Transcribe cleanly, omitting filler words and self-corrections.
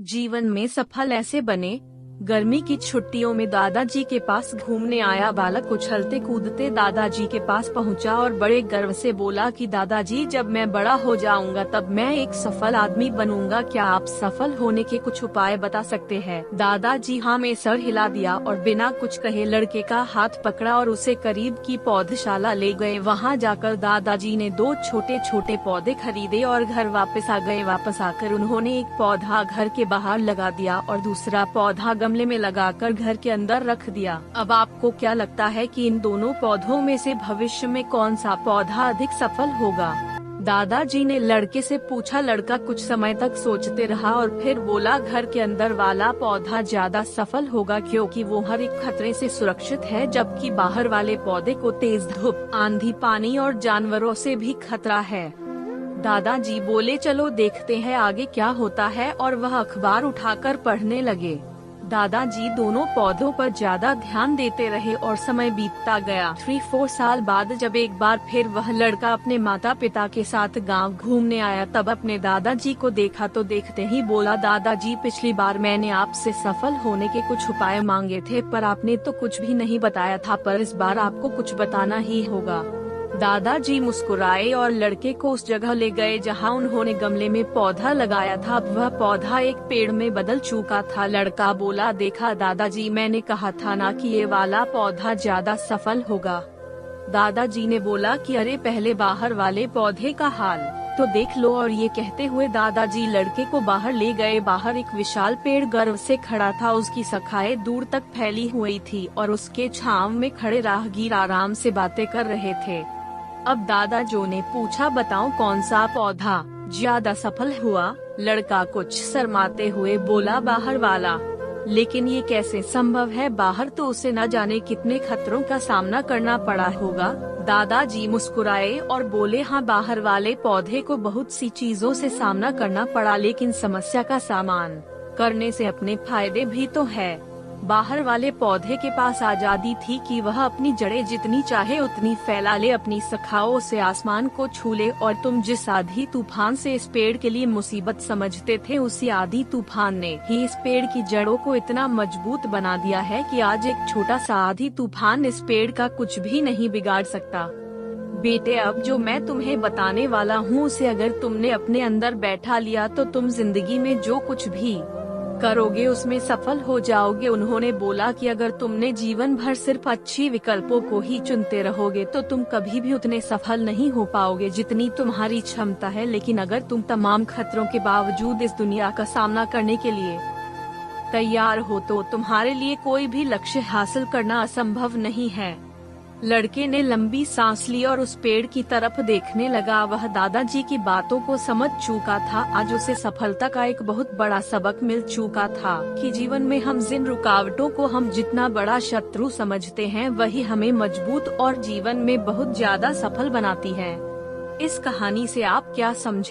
जीवन में सफल ऐसे बने। गर्मी की छुट्टियों में दादाजी के पास घूमने आया बालक उछलते कूदते दादाजी के पास पहुंचा और बड़े गर्व से बोला कि दादाजी, जब मैं बड़ा हो जाऊंगा तब मैं एक सफल आदमी बनूंगा। क्या आप सफल होने के कुछ उपाय बता सकते हैं? दादाजी हाँ में सर हिला दिया और बिना कुछ कहे लड़के का हाथ पकड़ा और उसे करीब की पौधशाला ले गए। वहां जाकर दादाजी ने 2 छोटे छोटे पौधे खरीदे और घर वापस आ गए। वापस आकर उन्होंने एक पौधा घर के बाहर लगा दिया और दूसरा पौधा गमले में लगाकर घर के अंदर रख दिया। अब आपको क्या लगता है कि इन दोनों पौधों में से भविष्य में कौन सा पौधा अधिक सफल होगा? दादाजी ने लड़के से पूछा। लड़का कुछ समय तक सोचते रहा और फिर बोला, घर के अंदर वाला पौधा ज्यादा सफल होगा क्योंकि वो हर एक खतरे से सुरक्षित है, जबकि बाहर वाले पौधे को तेज धूप, आंधी, पानी और जानवरों से भी खतरा है। दादाजी बोले, चलो देखते हैं आगे क्या होता है, और वह अखबार उठाकर पढ़ने लगे। दादाजी दोनों पौधों पर ज्यादा ध्यान देते रहे और समय बीतता गया। 3-4 साल बाद जब एक बार फिर वह लड़का अपने माता पिता के साथ गांव घूमने आया, तब अपने दादाजी को देखा तो देखते ही बोला, दादाजी, पिछली बार मैंने आपसे सफल होने के कुछ उपाय मांगे थे पर आपने तो कुछ भी नहीं बताया था, पर इस बार आपको कुछ बताना ही होगा। दादाजी मुस्कुराए और लड़के को उस जगह ले गए जहां उन्होंने गमले में पौधा लगाया था। अब वह पौधा एक पेड़ में बदल चुका था। लड़का बोला, देखा दादाजी, मैंने कहा था ना कि ये वाला पौधा ज्यादा सफल होगा। दादाजी ने बोला कि अरे, पहले बाहर वाले पौधे का हाल तो देख लो। और ये कहते हुए दादाजी लड़के को बाहर ले गए। बाहर एक विशाल पेड़ गर्व से खड़ा था। उसकी शाखाएं दूर तक फैली हुई थी और उसके छांव में खड़े राहगीर आराम से बातें कर रहे थे। अब दादाजी ने पूछा, बताओ कौन सा पौधा ज्यादा सफल हुआ? लड़का कुछ शर्माते हुए बोला, बाहर वाला। लेकिन ये कैसे संभव है? बाहर तो उसे न जाने कितने खतरों का सामना करना पड़ा होगा। दादाजी मुस्कुराए और बोले, हाँ, बाहर वाले पौधे को बहुत सी चीजों से सामना करना पड़ा, लेकिन समस्या का सामना करने से अपने फायदे भी तो है। बाहर वाले पौधे के पास आजादी थी कि वह अपनी जड़ें जितनी चाहे उतनी फैला ले, अपनी शाखाओं से आसमान को छू ले। और तुम जिस आंधी तूफान से इस पेड़ के लिए मुसीबत समझते थे, उसी आंधी तूफान ने ही इस पेड़ की जड़ों को इतना मजबूत बना दिया है कि आज एक छोटा सा आंधी तूफान इस पेड़ का कुछ भी नहीं बिगाड़ सकता। बेटे, अब जो मैं तुम्हें बताने वाला हूँ उसे अगर तुमने अपने अंदर बैठा लिया तो तुम जिंदगी में जो कुछ भी करोगे उसमें सफल हो जाओगे। उन्होंने बोला कि अगर तुमने जीवन भर सिर्फ अच्छी विकल्पों को ही चुनते रहोगे तो तुम कभी भी उतने सफल नहीं हो पाओगे जितनी तुम्हारी क्षमता है। लेकिन अगर तुम तमाम खतरों के बावजूद इस दुनिया का सामना करने के लिए तैयार हो तो तुम्हारे लिए कोई भी लक्ष्य हासिल करना असंभव नहीं है। लड़के ने लंबी सांस ली और उस पेड़ की तरफ देखने लगा। वह दादाजी की बातों को समझ चुका था। आज उसे सफलता का एक बहुत बड़ा सबक मिल चुका था कि जीवन में हम जिन रुकावटों को हम जितना बड़ा शत्रु समझते हैं, वही हमें मजबूत और जीवन में बहुत ज्यादा सफल बनाती है। इस कहानी से आप क्या समझे?